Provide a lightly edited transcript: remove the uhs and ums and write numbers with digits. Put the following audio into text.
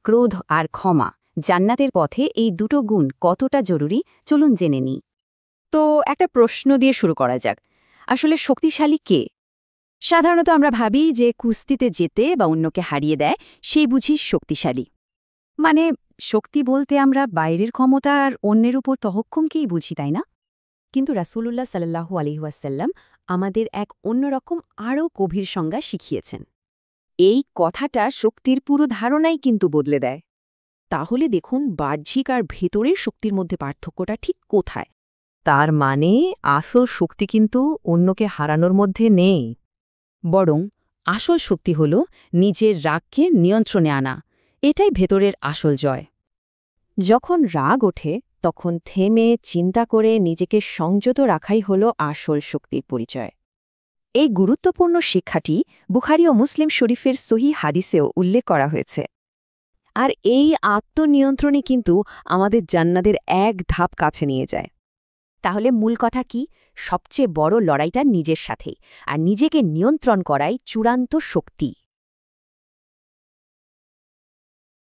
ক্রোধ আর ক্ষমা জান্নাতের পথে এই দুটো গুণ কতটা জরুরি চলুন জেনে নিই। তো একটা প্রশ্ন দিয়ে শুরু করা যাক, আসলে শক্তিশালী কে? সাধারণত আমরা ভাবি যে কুস্তিতে জেতে বা অন্যকে হারিয়ে দেয় সেই বুঝি শক্তিশালী। মানে শক্তি বলতে আমরা বাইরের ক্ষমতা আর অন্যের উপর তহক্কুমকেই বুঝি, তাই না? কিন্তু রাসূলুল্লাহ সাল্লাল্লাহু আলাইহি ওয়াসাল্লাম আমাদের এক অন্যরকম আরও গভীর সংজ্ঞা শিখিয়েছেন। এই কথাটা শক্তির পুরো ধারণাই কিন্তু বদলে দেয়। তাহলে দেখুন বাহ্যিক আর ভেতরের শক্তির মধ্যে পার্থক্যটা ঠিক কোথায়। তার মানে আসল শক্তি কিন্তু অন্যকে হারানোর মধ্যে নেই। বরং আসল শক্তি হল নিজের রাগকে নিয়ন্ত্রণে আনা, এটাই ভেতরের আসল জয়। যখন রাগ ওঠে তখন থেমে চিন্তা করে নিজেকে সংযত রাখাই হল আসল শক্তির পরিচয়। এই গুরুত্বপূর্ণ শিক্ষাটি বুখারী ও মুসলিম শরীফের সহিহ হাদিসেও উল্লেখ করা হয়েছে। আর এই আত্মনিয়ন্ত্রণই কিন্তু আমাদের জান্নাতের এক ধাপ কাছে নিয়ে যায়। তাহলে মূল কথা কি? সবচেয়ে বড় লড়াইটা নিজের সাথেই, আর নিজেকে নিয়ন্ত্রণ করাই চূড়ান্ত শক্তি।